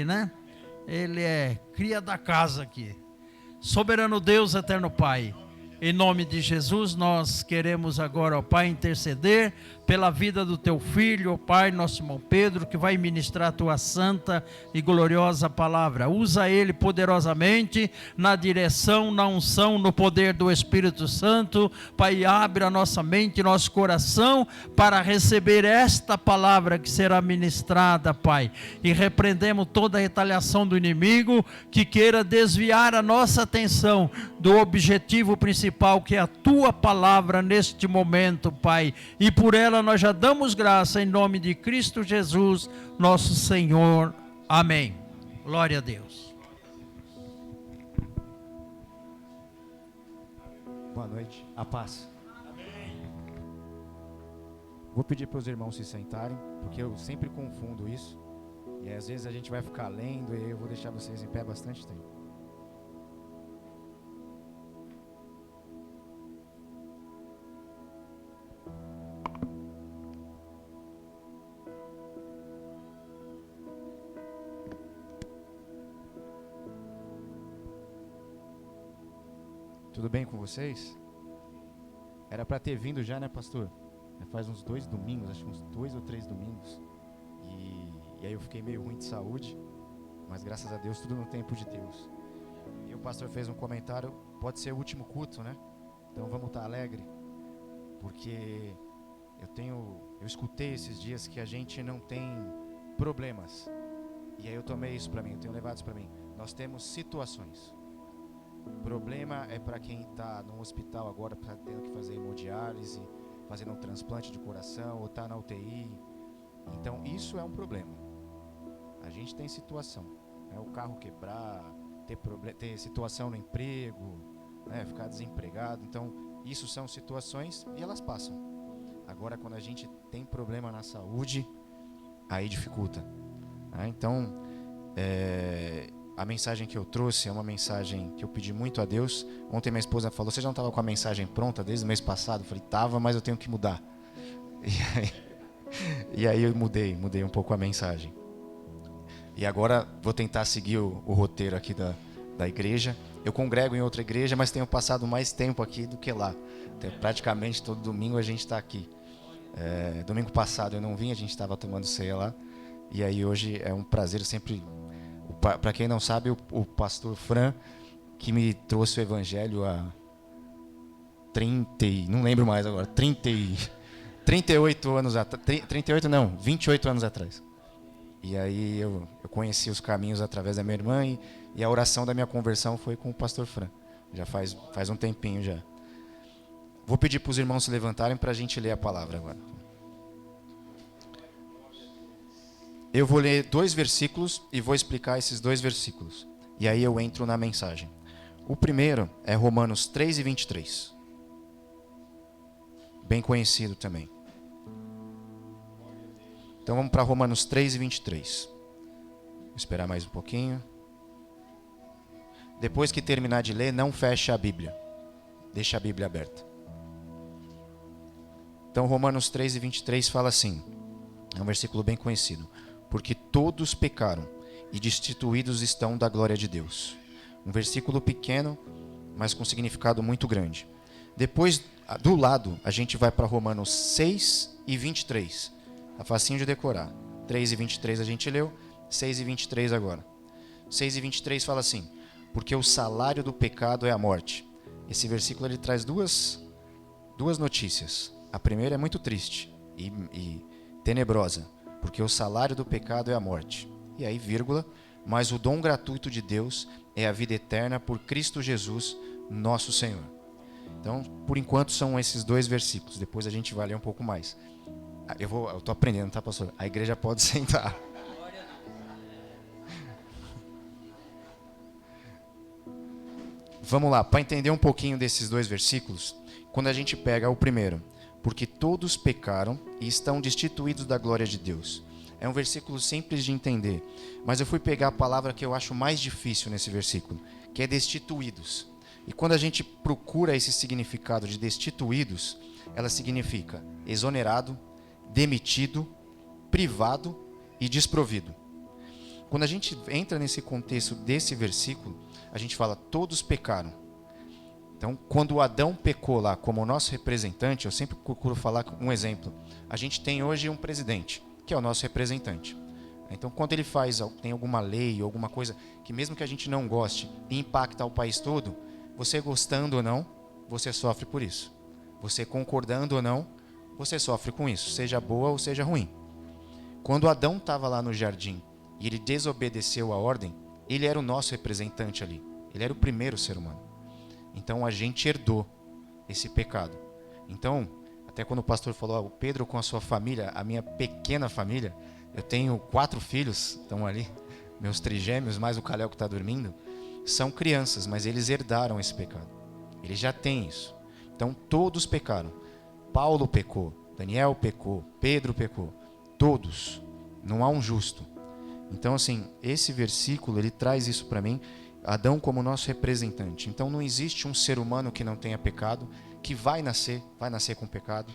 né? Ele é cria da casa aqui. Soberano Deus, eterno Pai, em nome de Jesus, nós queremos agora, ó Pai, interceder pela vida do teu filho, ó Pai, nosso irmão Pedro, que vai ministrar a tua santa e gloriosa palavra. Usa ele poderosamente na direção, na unção, no poder do Espírito Santo. Pai, abre a nossa mente, nosso coração para receber esta palavra que será ministrada, Pai. E repreendemos toda a retaliação do inimigo que queira desviar a nossa atenção do objetivo principal, que é a tua palavra neste momento, Pai. E por ela nós já damos graça em nome de Cristo Jesus, nosso Senhor. Amém. Glória a Deus. Boa noite. A paz. Vou pedir para os irmãos se sentarem, porque eu sempre confundo isso. E às vezes a gente vai ficar lendo e eu vou deixar vocês em pé bastante tempo. Tudo bem com vocês? Era para ter vindo já, né, pastor? Já faz uns 2 domingos, acho que uns 2 ou 3 domingos. E aí eu fiquei meio ruim de saúde, mas graças a Deus tudo no tempo de Deus. E o pastor fez um comentário, pode ser o último culto, né? Então vamos estar alegre, porque eu escutei esses dias que a gente não tem problemas. E aí eu tomei isso para mim, eu tenho levado isso para mim. Nós temos situações. Problema é para quem está no hospital agora, tendo que fazer hemodiálise, fazendo um transplante de coração, ou está na UTI. Então isso é um problema. A gente tem situação, né? O carro quebrar, ter situação no emprego, né? Ficar desempregado. Então isso são situações e elas passam. Agora quando a gente tem problema na saúde, aí dificulta, né? Então a mensagem que eu trouxe é uma mensagem que eu pedi muito a Deus. Ontem minha esposa falou, você já não estava com a mensagem pronta desde o mês passado? Eu falei, estava, mas eu tenho que mudar. E aí eu mudei um pouco a mensagem. E agora vou tentar seguir o roteiro aqui da igreja. Eu congrego em outra igreja, mas tenho passado mais tempo aqui do que lá. Então, praticamente todo domingo a gente está aqui. Domingo passado eu não vim, a gente estava tomando ceia lá. E aí hoje é um prazer sempre... Para quem não sabe, o pastor Fran, que me trouxe o evangelho há 38 anos atrás. 38 não, 28 anos atrás. E aí eu conheci os caminhos através da minha irmã e a oração da minha conversão foi com o pastor Fran. Já faz um tempinho já. Vou pedir para os irmãos se levantarem para a gente ler a palavra agora. Eu vou ler 2 versículos e vou explicar esses 2 versículos. E aí eu entro na mensagem. O primeiro é Romanos 3:23. Bem conhecido também. Então vamos para Romanos 3:23. Vou esperar mais um pouquinho. Depois que terminar de ler, não feche a Bíblia. Deixa a Bíblia aberta. Então Romanos 3:23 fala assim. É um versículo bem conhecido. Porque todos pecaram e destituídos estão da glória de Deus. Um versículo pequeno, mas com significado muito grande. Depois, do lado, a gente vai para Romanos 6:23. Tá facinho de decorar. 3:23 a gente leu, 6:23 agora. 6:23 fala assim: porque o salário do pecado é a morte. Esse versículo ele traz duas notícias. A primeira é muito triste e tenebrosa. Porque o salário do pecado é a morte. E aí, vírgula, mas o dom gratuito de Deus é a vida eterna por Cristo Jesus, nosso Senhor. Então, por enquanto, são esses 2 versículos. Depois a gente vai ler um pouco mais. Eu estou aprendendo, tá, pastor? A igreja pode sentar. Vamos lá, para entender um pouquinho desses 2 versículos, quando a gente pega o primeiro... Porque todos pecaram e estão destituídos da glória de Deus. É um versículo simples de entender. Mas eu fui pegar a palavra que eu acho mais difícil nesse versículo, que é destituídos. E quando a gente procura esse significado de destituídos, ela significa exonerado, demitido, privado e desprovido. quando a gente entra nesse contexto desse versículo, a gente fala, todos pecaram. Então, quando Adão pecou lá como nosso representante, eu sempre procuro falar um exemplo. A gente tem hoje um presidente, que é o nosso representante. Então, quando ele tem alguma lei, alguma coisa que mesmo que a gente não goste e impacta o país todo, você gostando ou não, você sofre por isso. Você concordando ou não, você sofre com isso, seja boa ou seja ruim. Quando Adão estava lá no jardim e ele desobedeceu a ordem, ele era o nosso representante ali. Ele era o primeiro ser humano. Então a gente herdou esse pecado. Então, até quando o pastor falou, o Pedro com a sua família, a minha pequena família, eu tenho 4 filhos, estão ali, meus trigêmeos, mais o Calel que está dormindo, são crianças, mas eles herdaram esse pecado. Eles já têm isso. Então todos pecaram. Paulo pecou, Daniel pecou, Pedro pecou. Todos. Não há um justo. Então, assim, esse versículo, ele traz isso para mim, Adão como nosso representante. Então, não existe um ser humano que não tenha pecado, que vai nascer com pecado.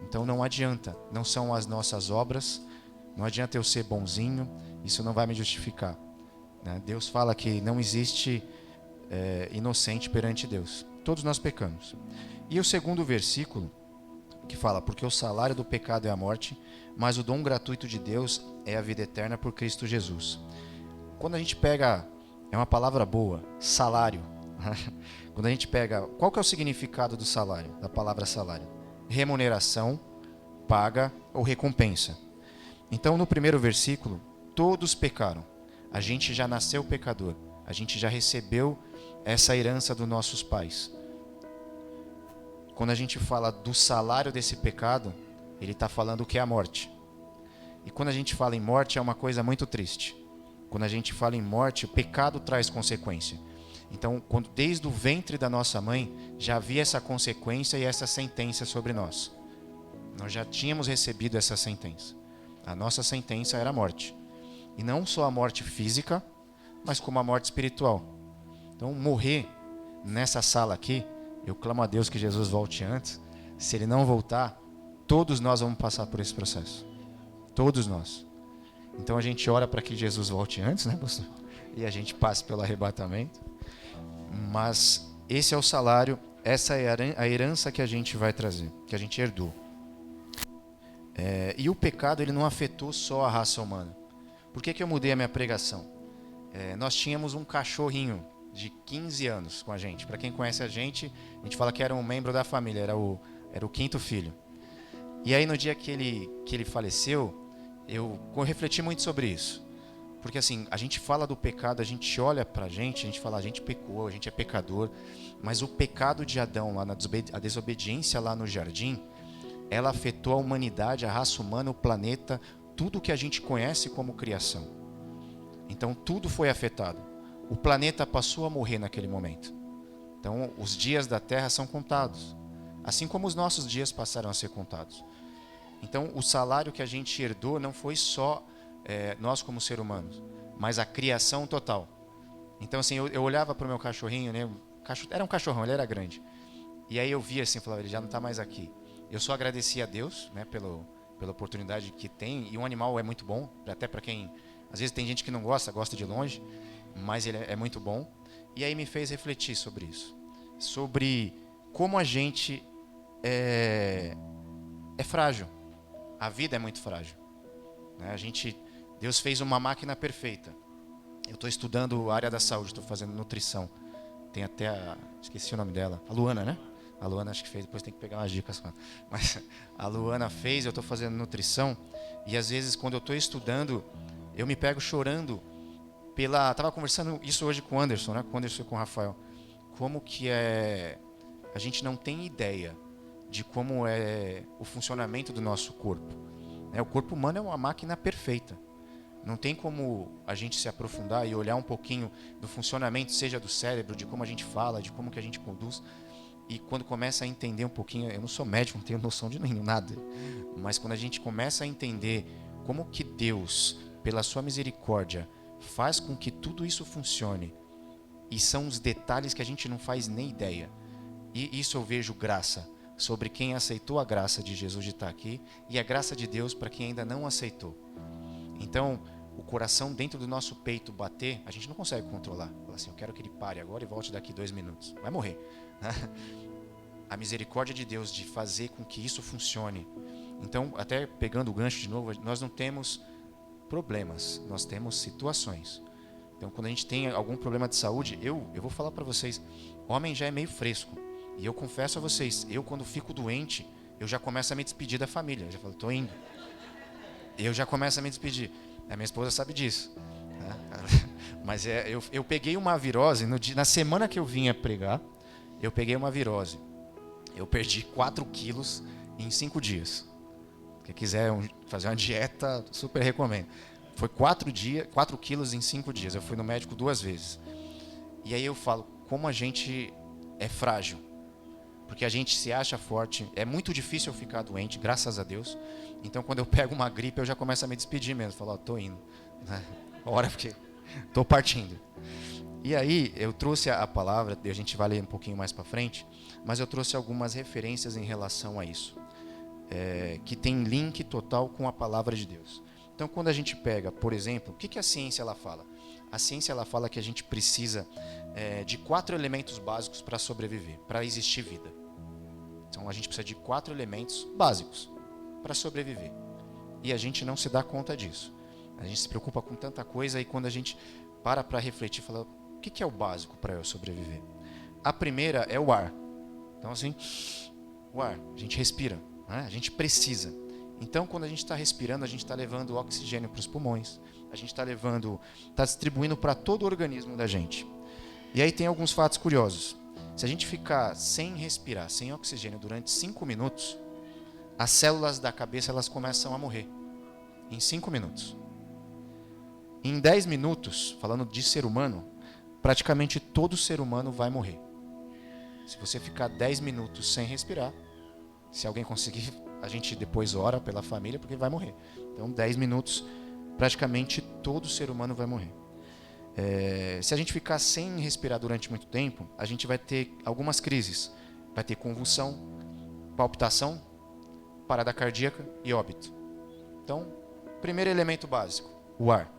Então, não adianta, não são as nossas obras, não adianta eu ser bonzinho, isso não vai me justificar. Né? Deus fala que não existe inocente perante Deus. Todos nós pecamos. E o segundo versículo, que fala, porque o salário do pecado é a morte, mas o dom gratuito de Deus é a vida eterna por Cristo Jesus. Quando a gente pega, é uma palavra boa, salário. Quando a gente pega, qual que é o significado do salário, da palavra salário? Remuneração, paga ou recompensa. Então, no primeiro versículo, todos pecaram. A gente já nasceu pecador. A gente já recebeu essa herança dos nossos pais. Quando a gente fala do salário desse pecado, ele está falando o que é a morte. E quando a gente fala em morte, é uma coisa muito triste. Quando a gente fala em morte, o pecado traz consequência. Então, desde o ventre da nossa mãe, já havia essa consequência e essa sentença sobre nós. Nós já tínhamos recebido essa sentença. A nossa sentença era a morte. E não só a morte física, mas como a morte espiritual. Então, morrer nessa sala aqui, eu clamo a Deus que Jesus volte antes. Se Ele não voltar, todos nós vamos passar por esse processo. Todos nós. Então a gente ora para que Jesus volte antes, né, pastor? E a gente passe pelo arrebatamento. Mas esse é o salário, essa é a herança que a gente vai trazer, que a gente herdou. E o pecado, ele não afetou só a raça humana. Por que eu mudei a minha pregação? Nós tínhamos um cachorrinho de 15 anos com a gente. Para quem conhece a gente fala que era um membro da família, era o 5º filho. E aí no dia que ele faleceu, eu refleti muito sobre isso. Porque assim, a gente fala do pecado, a gente olha pra gente, a gente fala, a gente pecou, a gente é pecador. Mas o pecado de Adão, lá a desobediência lá no jardim, ela afetou a humanidade, a raça humana, o planeta, tudo que a gente conhece como criação. Então tudo foi afetado. O planeta passou a morrer naquele momento. Então os dias da Terra são contados. Assim como os nossos dias passaram a ser contados. Então o salário que a gente herdou não foi só nós como seres humanos, mas a criação total. Então assim, eu olhava para o meu cachorrinho, né? Era um cachorrão, ele era grande. E aí eu via assim, falava, ele já não está mais aqui. Eu só agradecia a Deus, né, pela oportunidade que tem. E um animal é muito bom, até para quem... Às vezes tem gente que não gosta de longe, mas ele é muito bom. E aí me fez refletir sobre isso. Sobre como a gente é frágil. A vida é muito frágil. Né? Deus fez uma máquina perfeita. Eu estou estudando a área da saúde, estou fazendo nutrição. Tem até esqueci o nome dela, a Luana, né? A Luana acho que fez, depois tem que pegar umas dicas. Mas a Luana fez, eu estou fazendo nutrição. E às vezes quando eu estou estudando, eu me pego chorando estava conversando isso hoje com o Anderson, né? Com o Anderson e com o Rafael. Como que a gente não tem ideia de como é o funcionamento do nosso corpo. O corpo humano é uma máquina perfeita. Não tem como a gente se aprofundar e olhar um pouquinho do funcionamento, seja do cérebro, de como a gente fala, de como que a gente conduz. E quando começa a entender um pouquinho, eu não sou médico, não tenho noção de nada, mas quando a gente começa a entender como que Deus, pela sua misericórdia, faz com que tudo isso funcione, e são os detalhes que a gente não faz nem ideia. E isso eu vejo graça sobre quem aceitou a graça de Jesus de estar aqui, e a graça de Deus para quem ainda não aceitou. Então, o coração dentro do nosso peito bater, a gente não consegue controlar. Fala assim, eu quero que ele pare agora e volte daqui 2 minutos. Vai morrer. A misericórdia de Deus de fazer com que isso funcione. Então, até pegando o gancho de novo, nós não temos problemas, nós temos situações. Então, quando a gente tem algum problema de saúde, eu vou falar para vocês, homem já é meio fresco. E eu confesso a vocês, eu quando fico doente, eu já começo a me despedir da família. Eu já falo, tô indo. Eu já começo a me despedir. A minha esposa sabe disso. Né? Mas eu peguei uma virose, na semana que eu vinha pregar, eu peguei uma virose. Eu perdi 4 quilos em 5 dias. Quem quiser fazer uma dieta, super recomendo. Foi 4 quilos em 5 dias. Eu fui no médico 2 vezes. E aí eu falo, como a gente é frágil. Porque a gente se acha forte. É muito difícil eu ficar doente, graças a Deus. Então, quando eu pego uma gripe, eu já começo a me despedir mesmo. Falo, ó, tô indo. Ora, porque tô partindo. E aí, eu trouxe a palavra, a gente vai ler um pouquinho mais para frente, mas eu trouxe algumas referências em relação a isso. Que tem link total com a palavra de Deus. Então, quando a gente pega, por exemplo, o que a ciência ela fala? A ciência ela fala que a gente precisa de 4 elementos básicos para sobreviver, para existir vida. Então, a gente precisa de 4 elementos básicos para sobreviver. E a gente não se dá conta disso. A gente se preocupa com tanta coisa e quando a gente para refletir, fala, o que é o básico para eu sobreviver? A primeira é o ar. Então, assim, o ar, a gente respira, né? A gente precisa. Então, quando a gente está respirando, a gente está levando oxigênio para os pulmões, a gente está distribuindo para todo o organismo da gente. E aí tem alguns fatos curiosos. Se a gente ficar sem respirar, sem oxigênio durante 5 minutos, as células da cabeça elas começam a morrer. Em 5 minutos. Em 10 minutos, falando de ser humano, praticamente todo ser humano vai morrer. Se você ficar 10 minutos sem respirar, se alguém conseguir, a gente depois ora pela família, porque vai morrer. Então, 10 minutos, praticamente todo ser humano vai morrer. Se a gente ficar sem respirar durante muito tempo, a gente vai ter algumas crises. Vai ter convulsão, palpitação, parada cardíaca e óbito. Então, primeiro elemento básico, o ar.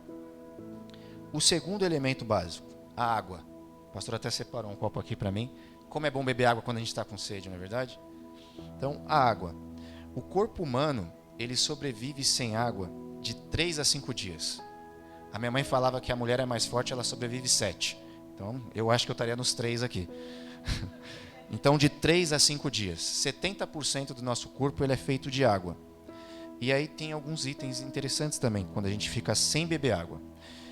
O segundo elemento básico, a água. O pastor até separou um copo aqui para mim. Como é bom beber água quando a gente está com sede, não é verdade? Então, a água. O corpo humano, ele sobrevive sem água de 3 a 5 dias. A minha mãe falava que a mulher é mais forte, ela sobrevive 7. Então, eu acho que eu estaria nos 3 aqui. Então, de 3 a 5 dias. 70% do nosso corpo ele é feito de água. E aí tem alguns itens interessantes também, quando a gente fica sem beber água.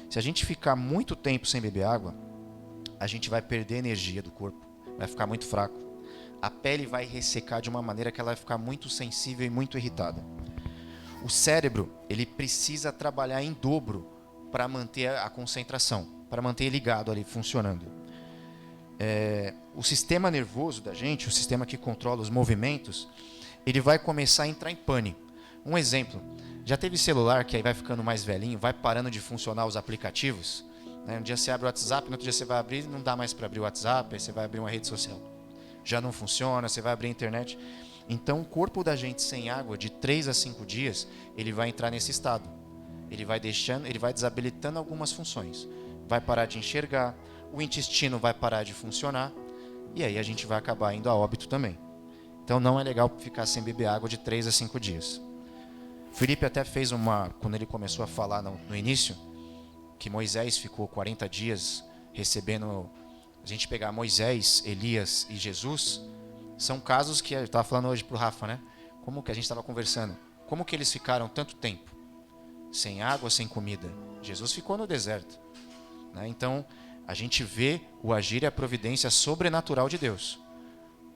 Se a gente ficar muito tempo sem beber água, a gente vai perder energia do corpo, vai ficar muito fraco. A pele vai ressecar de uma maneira que ela vai ficar muito sensível e muito irritada. O cérebro, ele precisa trabalhar em dobro para manter a concentração, para manter ligado ali, funcionando. O sistema nervoso da gente, o sistema que controla os movimentos, ele vai começar a entrar em pane. Um exemplo, já teve celular que aí vai ficando mais velhinho, vai parando de funcionar os aplicativos? Um dia você abre o WhatsApp, no outro dia você vai abrir, não dá mais para abrir o WhatsApp, aí você vai abrir uma rede social. Já não funciona, você vai abrir a internet. Então, o corpo da gente sem água, de 3 a 5 dias, ele vai entrar nesse estado. Ele vai desabilitando algumas funções. Vai parar de enxergar, o intestino vai parar de funcionar, e aí a gente vai acabar indo a óbito também. Então, não é legal ficar sem beber água de 3 a 5 dias. Felipe até fez quando ele começou a falar no início, que Moisés ficou 40 dias recebendo. A gente pegar Moisés, Elias e Jesus, são casos que eu estava falando hoje para o Rafa, né? Como que a gente estava conversando? Como que eles ficaram tanto tempo? Sem água, sem comida. Jesus ficou no deserto. Né? Então, a gente vê o agir e a providência sobrenatural de Deus.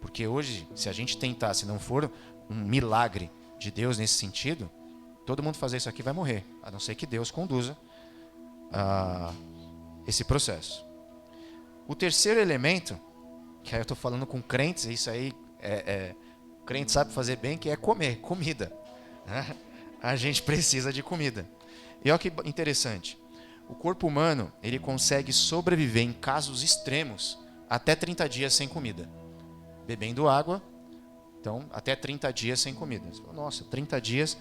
Porque hoje, se a gente tentar, se não for um milagre de Deus nesse sentido, todo mundo fazer isso aqui vai morrer, a não ser que Deus conduza esse processo. O terceiro elemento, que aí eu estou falando com crentes, isso aí crente sabe fazer bem, que é comer, comida. Né? A gente precisa de comida. E olha que interessante, o corpo humano ele consegue sobreviver em casos extremos até 30 dias sem comida. Bebendo água, então até 30 dias sem comida. Nossa, 30 dias...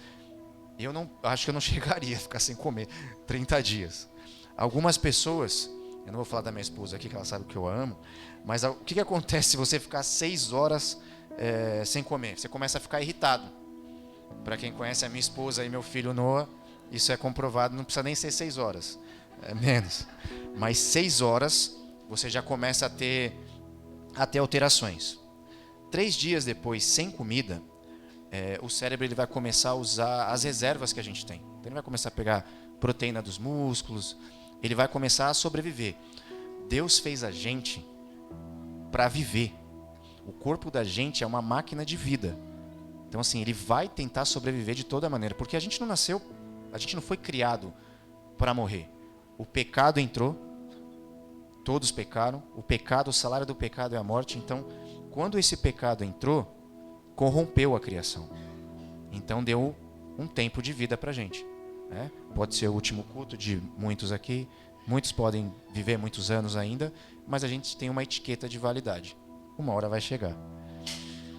Eu não acho que eu não chegaria a ficar sem comer 30 dias. Algumas pessoas, eu não vou falar da minha esposa aqui, que ela sabe que eu a amo, mas o que acontece se você ficar 6 horas sem comer? Você começa a ficar irritado. Para quem conhece a minha esposa e meu filho Noah, isso é comprovado, não precisa nem ser 6 horas, é menos. Mas 6 horas você já começa a ter alterações. 3 dias depois, sem comida, o cérebro ele vai começar a usar as reservas que a gente tem. Então, ele vai começar a pegar proteína dos músculos, ele vai começar a sobreviver. Deus fez a gente para viver. O corpo da gente é uma máquina de vida. Então, assim, ele vai tentar sobreviver de toda maneira, porque a gente não nasceu, a gente não foi criado para morrer. O pecado entrou, todos pecaram, o salário do pecado é a morte. Então, quando esse pecado entrou, corrompeu a criação. Então deu um tempo de vida para a gente. Pode ser o último culto de muitos aqui, muitos podem viver muitos anos ainda, mas a gente tem uma etiqueta de validade. Uma hora vai chegar.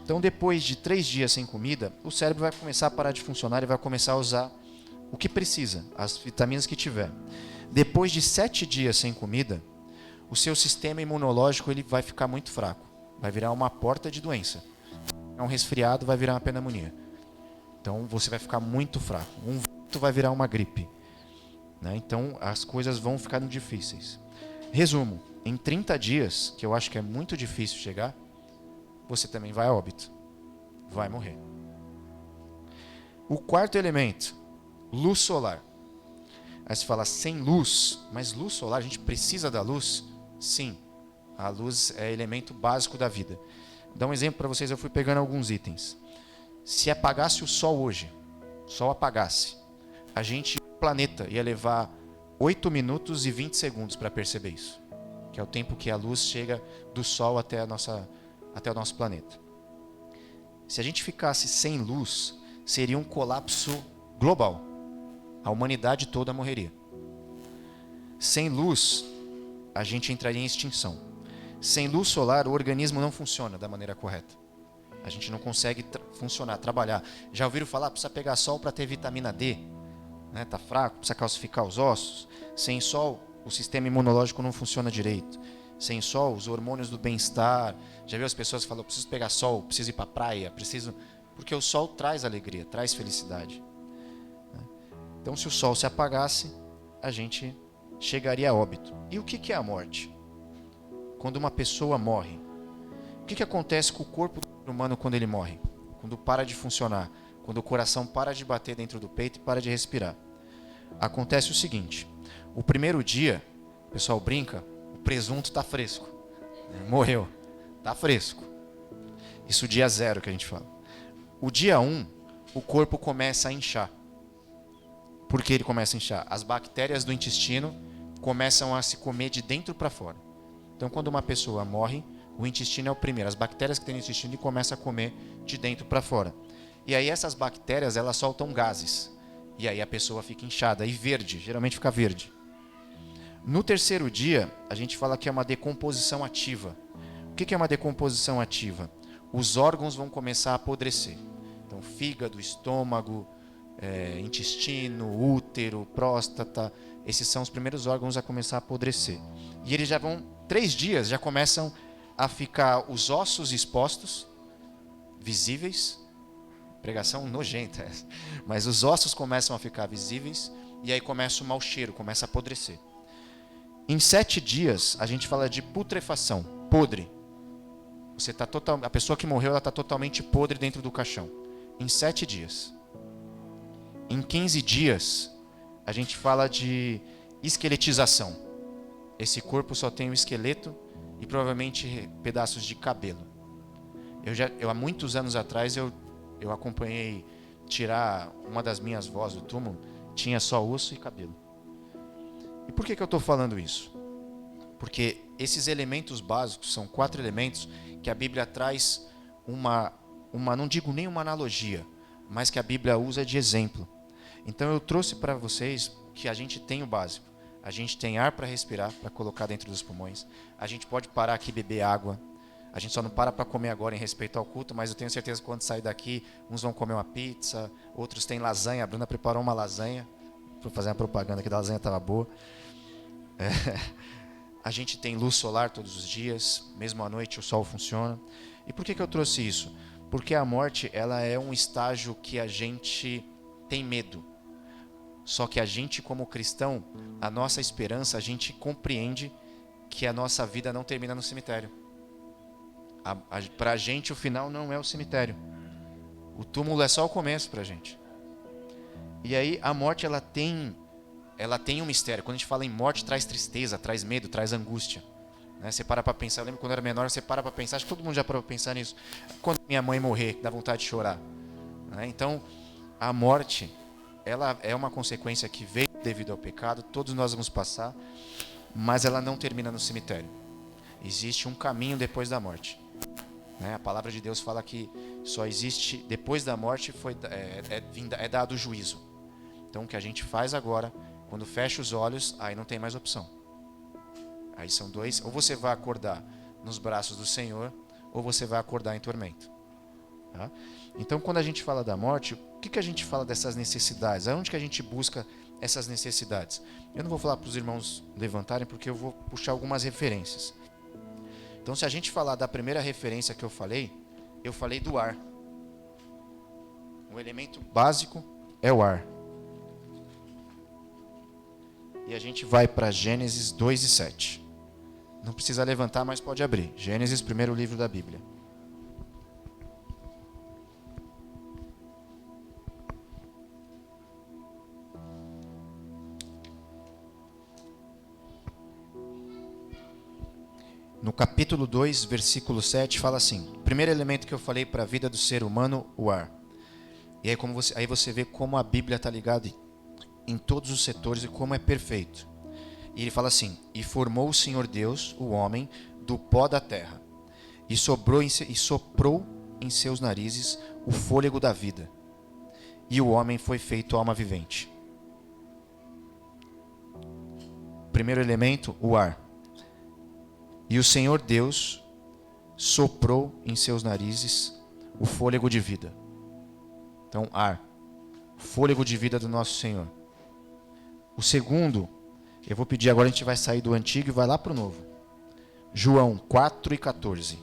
Então, depois de 3 dias sem comida, o cérebro vai começar a parar de funcionar e vai começar a usar o que precisa, as vitaminas que tiver. Depois de 7 dias sem comida, o seu sistema imunológico ele vai ficar muito fraco. Vai virar uma porta de doença. Um resfriado vai virar uma pneumonia. Então você vai ficar muito fraco. Um vento vai virar uma gripe. Então as coisas vão ficando difíceis. Resumo, em 30 dias, que eu acho que é muito difícil chegar, você também vai a óbito. Vai morrer. O quarto elemento, luz solar. Aí você fala, sem luz, mas luz solar, a gente precisa da luz? Sim, a luz é elemento básico da vida. Vou dar um exemplo para vocês, eu fui pegando alguns itens. Se apagasse o Sol hoje, o Sol apagasse, o planeta ia levar 8 minutos e 20 segundos para perceber isso. Que é o tempo que a luz chega do Sol até o nosso planeta. Se a gente ficasse sem luz, seria um colapso global. A humanidade toda morreria. Sem luz, a gente entraria em extinção. Sem luz solar, o organismo não funciona da maneira correta. A gente não consegue funcionar, trabalhar. Já ouviram falar? Precisa pegar sol para ter vitamina D. Tá fraco, precisa calcificar os ossos. Sem sol, o sistema imunológico não funciona direito. Sem sol, os hormônios do bem-estar. Já viu as pessoas que falam, preciso pegar sol, preciso ir para a praia, preciso... Porque o sol traz alegria, traz felicidade. Então, se o sol se apagasse, a gente chegaria a óbito. E o que é a morte? Quando uma pessoa morre, o que acontece com o corpo do ser humano quando ele morre? Quando para de funcionar, quando o coração para de bater dentro do peito e para de respirar. Acontece o seguinte, o primeiro dia, o pessoal brinca, o presunto está fresco. Morreu, está fresco. Isso dia 0 que a gente fala. O dia 1, o corpo começa a inchar. Por que ele começa a inchar? As bactérias do intestino começam a se comer de dentro para fora. Então, quando uma pessoa morre, o intestino é o primeiro. As bactérias que tem no intestino começam a comer de dentro para fora. E aí essas bactérias, elas soltam gases. E aí a pessoa fica inchada e verde, geralmente fica verde. No terceiro dia, a gente fala que é uma decomposição ativa. O que é uma decomposição ativa? Os órgãos vão começar a apodrecer. Então, fígado, estômago, intestino, útero, próstata, esses são os primeiros órgãos a começar a apodrecer. E eles já vão, 3 dias, já começam a ficar os ossos expostos, visíveis, pregação nojenta essa, mas os ossos começam a ficar visíveis, e aí começa o mau cheiro, começa a apodrecer. Em 7 dias, a gente fala de putrefação, podre. A pessoa que morreu, ela está totalmente podre dentro do caixão. Em 7 dias. Em 15 dias, a gente fala de esqueletização. Esse corpo só tem o esqueleto e provavelmente pedaços de cabelo. Há muitos anos atrás, eu acompanhei tirar uma das minhas vós do túmulo, tinha só osso e cabelo. E por que eu estou falando isso? Porque esses elementos básicos são 4 elementos que a Bíblia traz não digo nem uma analogia, mas que a Bíblia usa de exemplo. Então eu trouxe para vocês que a gente tem o básico. A gente tem ar para respirar, para colocar dentro dos pulmões. A gente pode parar aqui e beber água. A gente só não para comer agora em respeito ao culto, mas eu tenho certeza que quando sair daqui, uns vão comer uma pizza, outros têm lasanha. A Bruna preparou uma lasanha, para fazer uma propaganda que da lasanha estava boa. A gente tem luz solar todos os dias, mesmo à noite o sol funciona. E por que eu trouxe isso? Porque a morte, ela é um estágio que a gente tem medo. Só que a gente, como cristão, a nossa esperança, a gente compreende que a nossa vida não termina no cemitério. Para a gente, o final não é o cemitério. O túmulo é só o começo para a gente. E aí, a morte, ela tem um mistério. Quando a gente fala em morte, traz tristeza, traz medo, traz angústia. Né? Você para pensar, eu lembro quando eu era menor, você para pensar, acho que todo mundo já parou para pensar nisso. Quando minha mãe morrer, dá vontade de chorar. Né? Então, a morte, ela é uma consequência que veio devido ao pecado, todos nós vamos passar, mas ela não termina no cemitério. Existe um caminho depois da morte. Né? A palavra de Deus fala que só existe, depois da morte é dado o juízo. Então o que a gente faz agora, quando fecha os olhos, aí não tem mais opção. Aí são dois, ou você vai acordar nos braços do Senhor, ou você vai acordar em tormento. Tá? Então quando a gente fala da morte, o que a gente fala dessas necessidades? Aonde que a gente busca essas necessidades? Eu não vou falar para os irmãos levantarem, porque eu vou puxar algumas referências. Então se a gente falar da primeira referência que eu falei do ar. O elemento básico é o ar. E a gente vai para Gênesis 2:7. Não precisa levantar, mas pode abrir. Gênesis, primeiro livro da Bíblia. No capítulo 2, versículo 7, fala assim: primeiro elemento que eu falei para a vida do ser humano, o ar. E aí você vê como a Bíblia está ligada em todos os setores e como é perfeito. E ele fala assim: e formou o Senhor Deus, o homem, do pó da terra, e soprou em seus narizes o fôlego da vida. E o homem foi feito alma vivente. Primeiro elemento, o ar. E o Senhor Deus soprou em seus narizes o fôlego de vida. Então, ar. Fôlego de vida do nosso Senhor. O segundo, eu vou pedir agora, a gente vai sair do antigo e vai lá para o novo. João 4:14.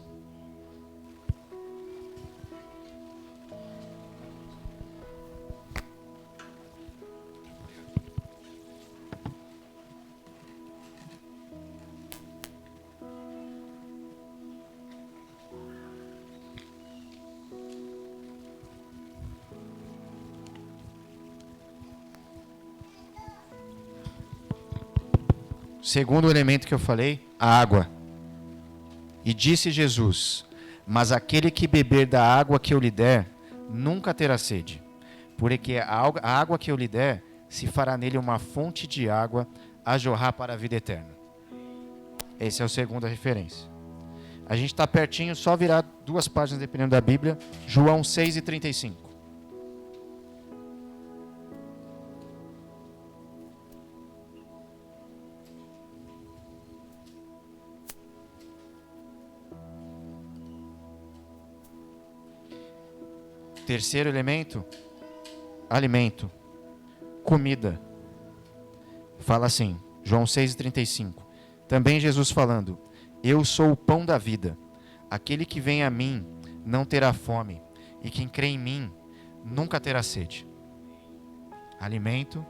Segundo elemento que eu falei, a água. E disse Jesus: mas aquele que beber da água que eu lhe der, nunca terá sede. Porque a água que eu lhe der, se fará nele uma fonte de água a jorrar para a vida eterna. Essa é a segunda referência. A gente está pertinho, só virar 2 páginas dependendo da Bíblia. João 6:35. Terceiro elemento, alimento, comida. Fala assim, João 6:35. Também Jesus falando: eu sou o pão da vida. Aquele que vem a mim não terá fome, e quem crê em mim nunca terá sede. Alimento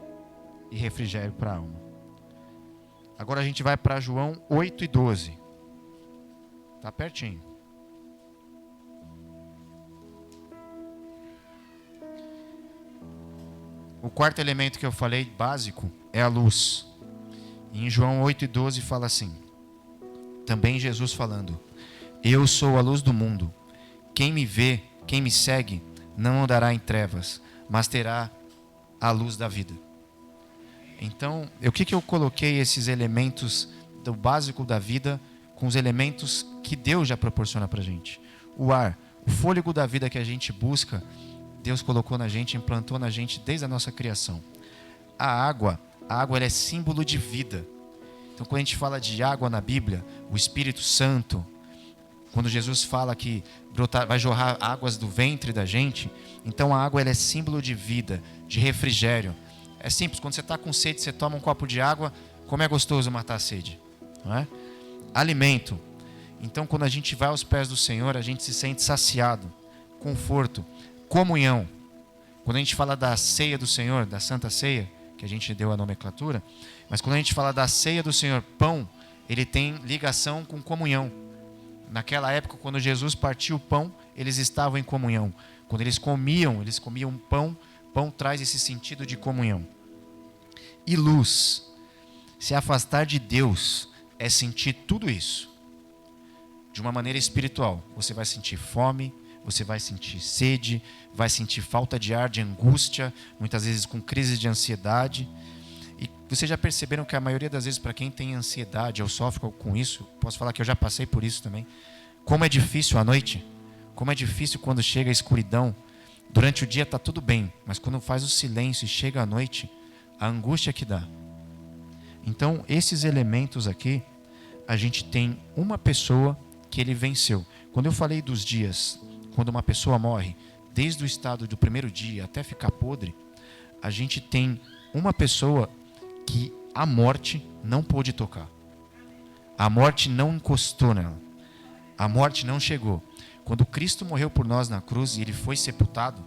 e refrigério para a alma. Agora a gente vai para João 8:12. Está pertinho. O quarto elemento que eu falei, básico, é a luz. E em João 8:12 fala assim, também Jesus falando: eu sou a luz do mundo. Quem me vê, quem me segue, não andará em trevas, mas terá a luz da vida. Então, o que eu coloquei esses elementos do básico da vida com os elementos que Deus já proporciona para a gente? O ar, o fôlego da vida que a gente busca, Deus colocou na gente, implantou na gente desde a nossa criação. A água ela é símbolo de vida. Então, quando a gente fala de água na Bíblia, o Espírito Santo, Quando Jesus fala que vai jorrar águas do ventre da gente, então a água ela é símbolo de vida, de refrigério. É simples, quando você está com sede, você toma um copo de água, como é gostoso matar a sede, não é? Alimento. Então quando a gente vai aos pés do Senhor, a gente se sente saciado, conforto, comunhão. Quando a gente fala da ceia do Senhor, da Santa Ceia, que a gente deu a nomenclatura, mas quando a gente fala da ceia do Senhor, pão, ele tem ligação com comunhão. Naquela época, quando Jesus partiu o pão, eles estavam em comunhão. Quando eles comiam pão, pão traz esse sentido de comunhão. E luz. Se afastar de Deus é sentir tudo isso. De uma maneira espiritual. Você vai sentir fome, você vai sentir sede, vai sentir falta de ar, de angústia, muitas vezes com crises de ansiedade. E vocês já perceberam que a maioria das vezes, para quem tem ansiedade ou sofre com isso, posso falar que eu já passei por isso também, como é difícil à noite, como é difícil quando chega a escuridão. Durante o dia está tudo bem, mas quando faz o silêncio e chega à noite, a angústia que dá. Então, esses elementos aqui, a gente tem uma pessoa que ele venceu. Quando eu falei dos dias, quando uma pessoa morre, desde o estado do primeiro dia até ficar podre, a gente tem uma pessoa que a morte não pôde tocar. A morte não encostou nela. A morte não chegou. Quando Cristo morreu por nós na cruz e ele foi sepultado,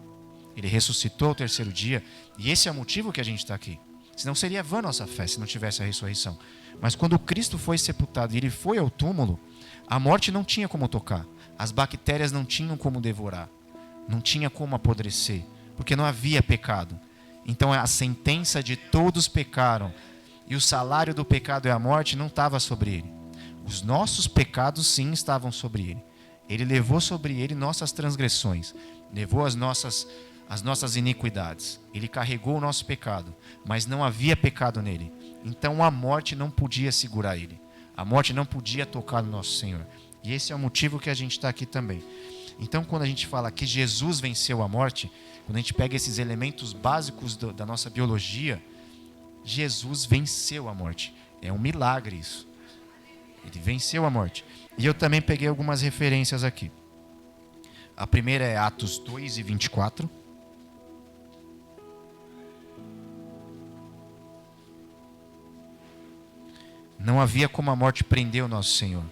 ele ressuscitou ao terceiro dia, e esse é o motivo que a gente está aqui. Senão seria vã nossa fé se não tivesse a ressurreição. Mas quando Cristo foi sepultado e ele foi ao túmulo, a morte não tinha como tocar. As bactérias não tinham como devorar. Não tinha como apodrecer, porque não havia pecado. Então a sentença de todos pecaram e o salário do pecado é a morte não estava sobre ele. Os nossos pecados sim estavam sobre ele. Ele levou sobre ele nossas transgressões, levou as nossas iniquidades. Ele carregou o nosso pecado, mas não havia pecado nele. Então a morte não podia segurar ele. A morte não podia tocar no nosso Senhor. E esse é o motivo que a gente está aqui também. Então quando a gente fala que Jesus venceu a morte, quando a gente pega esses elementos básicos da nossa biologia, Jesus venceu a morte. É um milagre isso. Ele venceu a morte. E eu também peguei algumas referências aqui. A primeira é Atos 2:24. Não havia como a morte prender o nosso Senhor.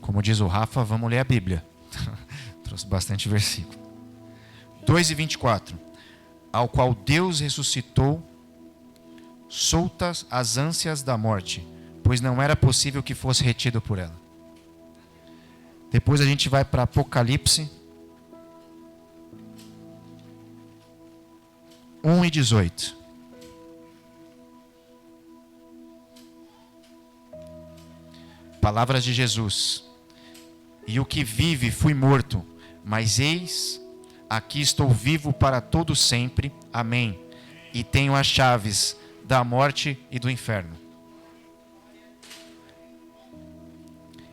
Como diz o Rafa, vamos ler a Bíblia. Trouxe bastante versículo. 2:24. Ao qual Deus ressuscitou, soltas as ânsias da morte, pois não era possível que fosse retido por ela. Depois a gente vai para Apocalipse 1:18. Palavras de Jesus. E o que vive fui morto, mas eis, aqui estou vivo para todo sempre. Amém. E tenho as chaves da morte e do inferno.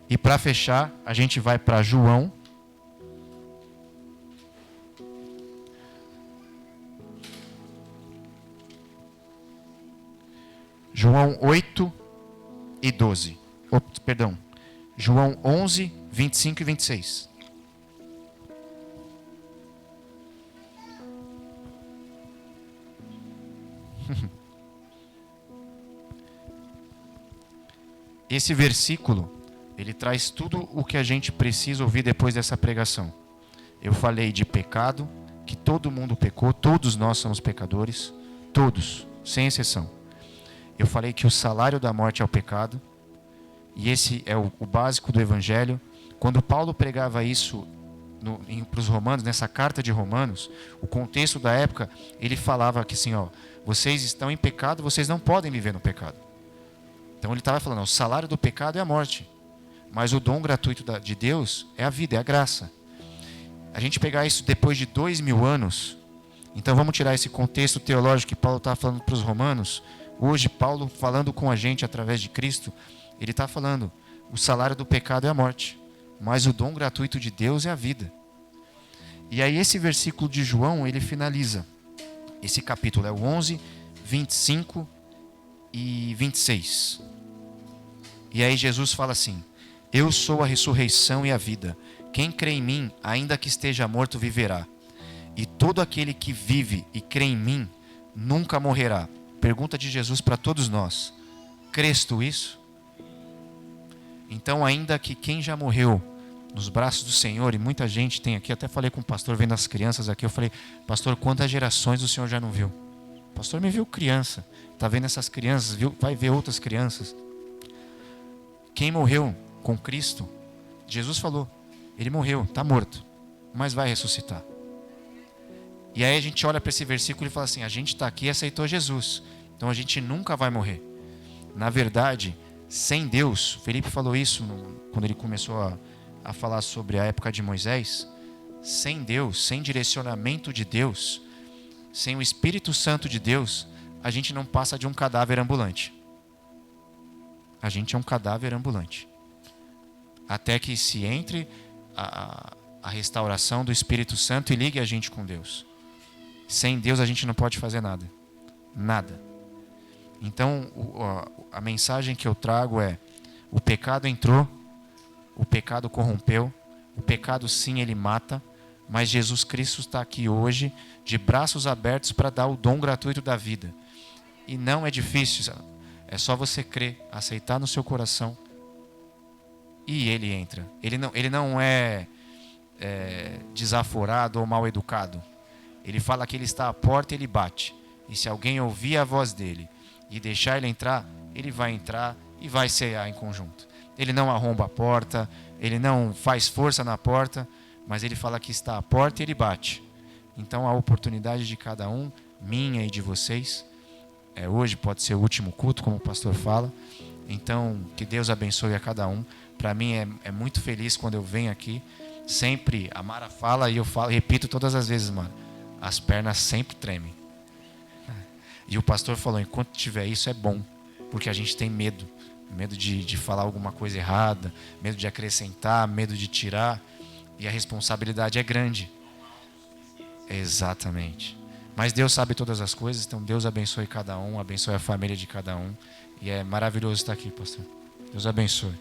E para fechar, a gente vai para João. João 8:12. Perdão. João 11:25 e 26. Esse versículo, ele traz tudo o que a gente precisa ouvir depois dessa pregação. Eu falei de pecado, que todo mundo pecou, todos nós somos pecadores, todos, sem exceção. Eu falei que o salário da morte é o pecado, e esse é o básico do Evangelho. Quando Paulo pregava isso para os romanos, nessa carta de Romanos, o contexto da época, ele falava que assim, vocês estão em pecado, vocês não podem viver no pecado. Então ele estava falando, o salário do pecado é a morte, mas o dom gratuito de Deus é a vida, é a graça. A gente pegar isso depois de 2000 anos, então vamos tirar esse contexto teológico que Paulo estava falando para os romanos. Hoje Paulo falando com a gente através de Cristo, ele está falando, o salário do pecado é a morte, mas o dom gratuito de Deus é a vida. E aí esse versículo de João, ele finaliza. Esse capítulo é o 11:25 e 26. E aí Jesus fala assim: eu sou a ressurreição e a vida. Quem crê em mim, ainda que esteja morto, viverá. E todo aquele que vive e crê em mim, nunca morrerá. Pergunta de Jesus para todos nós: crês tu isso? Então, ainda que quem já morreu nos braços do Senhor, e muita gente tem aqui, até falei com o pastor vendo as crianças aqui, eu falei: pastor, quantas gerações o Senhor já não viu? O pastor me viu criança, está vendo essas crianças, vai ver outras crianças. Quem morreu com Cristo, Jesus falou, ele morreu, está morto, mas vai ressuscitar. E aí a gente olha para esse versículo e fala assim: a gente está aqui e aceitou Jesus, então a gente nunca vai morrer. Na verdade, sem Deus, Felipe falou isso quando ele começou a falar sobre a época de Moisés. Sem Deus, sem direcionamento de Deus, sem o Espírito Santo de Deus, a gente não passa de um cadáver ambulante. A gente é um cadáver ambulante. Até que se entre a restauração do Espírito Santo e ligue a gente com Deus. Sem Deus a gente não pode fazer nada. Nada. Então, a mensagem que eu trago é: o pecado entrou, o pecado corrompeu, o pecado sim, ele mata, mas Jesus Cristo está aqui hoje, de braços abertos para dar o dom gratuito da vida. E não é difícil, é só você crer, aceitar no seu coração, e ele entra. Ele não é desaforado ou mal educado. Ele fala que ele está à porta e ele bate. E se alguém ouvir a voz dele e deixar ele entrar, ele vai entrar e vai cear em conjunto. Ele não arromba a porta, ele não faz força na porta, mas ele fala que está à porta e ele bate. Então a oportunidade de cada um, minha e de vocês, hoje pode ser o último culto, como o pastor fala. Então que Deus abençoe a cada um. Para mim é muito feliz quando eu venho aqui. Sempre a Mara fala e eu falo, repito todas as vezes, Mara, as pernas sempre tremem. E o pastor falou: enquanto tiver isso é bom, porque a gente tem medo de falar alguma coisa errada, medo de acrescentar, medo de tirar, e a responsabilidade é grande. Exatamente. Mas Deus sabe todas as coisas, então Deus abençoe cada um, abençoe a família de cada um, e é maravilhoso estar aqui, pastor. Deus abençoe.